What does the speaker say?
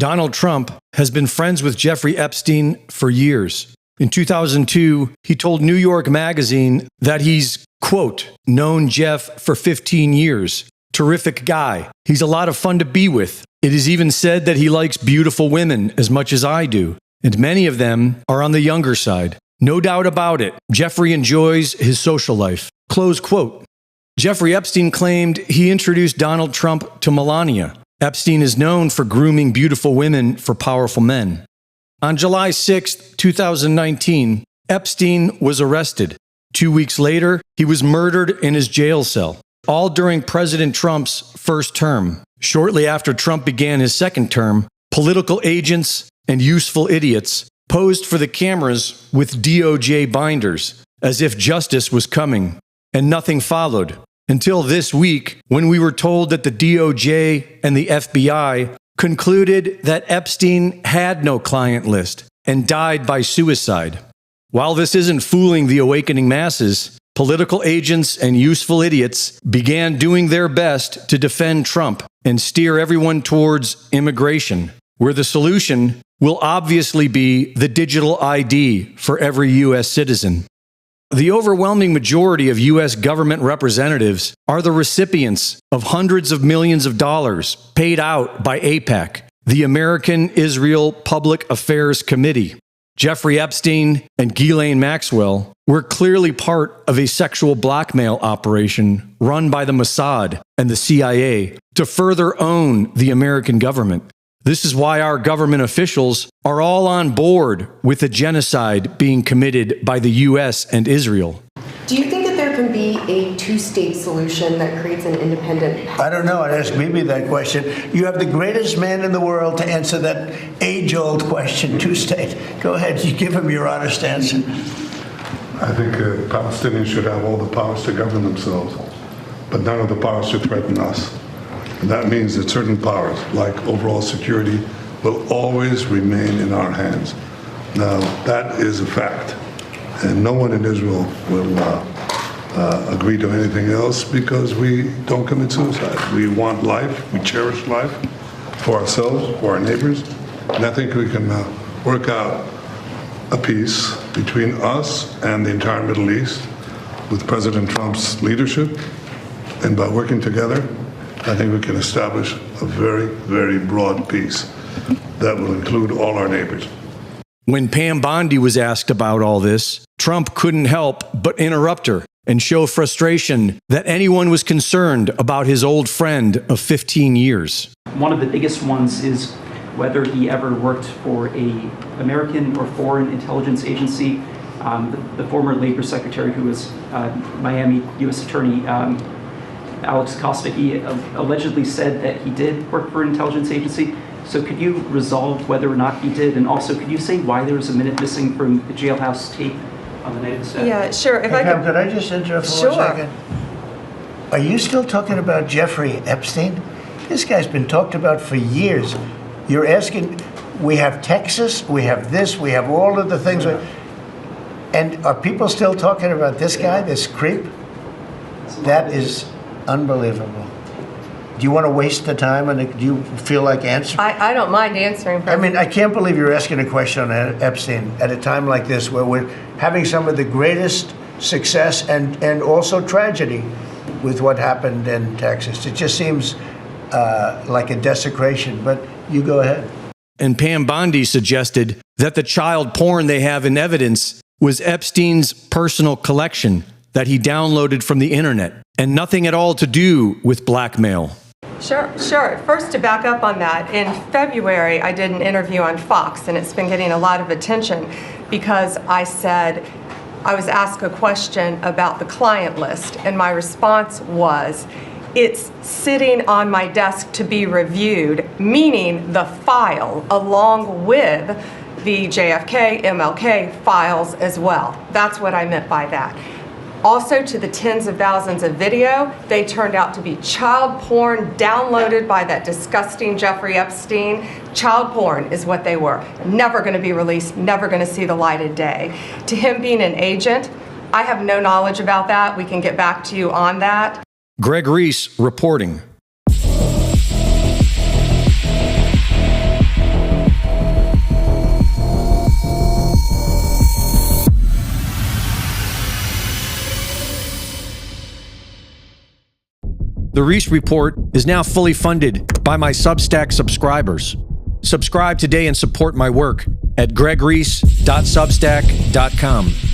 Donald Trump has been friends with Jeffrey Epstein for years. In 2002, he told New York Magazine that he's, quote, known Jeff for 15 years. Terrific guy. He's a lot of fun to be with. It is even said that he likes beautiful women as much as I do, and many of them are on the younger side. No doubt about it, Jeffrey enjoys his social life. Close quote. Jeffrey Epstein claimed he introduced Donald Trump to Melania. Epstein is known for grooming beautiful women for powerful men. On July 6, 2019, Epstein was arrested. 2 weeks later, he was murdered in his jail cell, all during President Trump's first term. Shortly after Trump began his second term, political agents and useful idiots posed for the cameras with DOJ binders, as if justice was coming, and nothing followed. Until this week, when we were told that the DOJ and the FBI concluded that Epstein had no client list and died by suicide. While this isn't fooling the awakening masses, political agents and useful idiots began doing their best to defend Trump and steer everyone towards immigration, where the solution will obviously be the digital ID for every U.S. citizen. The overwhelming majority of U.S. government representatives are the recipients of hundreds of millions of dollars paid out by AIPAC, the American Israel Public Affairs Committee. Jeffrey Epstein and Ghislaine Maxwell were clearly part of a sexual blackmail operation run by the Mossad and the CIA to further own the American government. This is why our government officials are all on board with the genocide being committed by the U.S. and Israel. Do you think that there can be a two-state solution that creates an independent? I don't know. I'd ask Bibi that question. You have the greatest man in the world to answer that age-old question, two-state. Go ahead. You give him your honest answer. I think Palestinians should have all the powers to govern themselves, but none of the powers should threaten us. And that means that certain powers, like overall security, will always remain in our hands. Now, that is a fact. And no one in Israel will agree to anything else because we don't commit suicide. We want life, we cherish life for ourselves, for our neighbors. And I think we can work out a peace between us and the entire Middle East with President Trump's leadership. And by working together, I think we can establish a very, very broad peace that will include all our neighbors. When Pam Bondi was asked about all this, Trump couldn't help but interrupt her and show frustration that anyone was concerned about his old friend of 15 years. One of the biggest ones is whether he ever worked for an American or foreign intelligence agency. The former Labor Secretary, who was Miami U.S. Attorney Alex Costa, he allegedly said that he did work for an intelligence agency. So could you resolve whether or not he did? And also, could you say why there was a minute missing from the jailhouse tape on the night of the stabbing? Yeah, sure. Hey, Pam, could I just interrupt for 1 second? Are you still talking about Jeffrey Epstein? This guy's been talked about for years. You're asking, we have Texas, we have this, we have all of the things. Yeah. And are people still talking about this guy, this creep? That is unbelievable. Do you want to waste the time, and do you feel like answering? I don't mind answering. I mean, I can't believe you're asking a question on Epstein at a time like this where we're having some of the greatest success and also tragedy with what happened in Texas. It just seems like a desecration, but you go ahead. And Pam Bondi suggested that the child porn they have in evidence was Epstein's personal collection that he downloaded from the internet and nothing at all to do with blackmail. Sure. First, to back up on that, in February, I did an interview on Fox, and it's been getting a lot of attention because I said, I was asked a question about the client list, and my response was, it's sitting on my desk to be reviewed, meaning the file along with the JFK, MLK files as well. That's what I meant by that. Also, to the tens of thousands of video, they turned out to be child porn downloaded by that disgusting Jeffrey Epstein. Child porn is what they were. Never going to be released, never going to see the light of day. To him being an agent, I have no knowledge about that. We can get back to you on that. Greg Reese reporting. The Reese Report is now fully funded by my Substack subscribers. Subscribe today and support my work at gregreese.substack.com.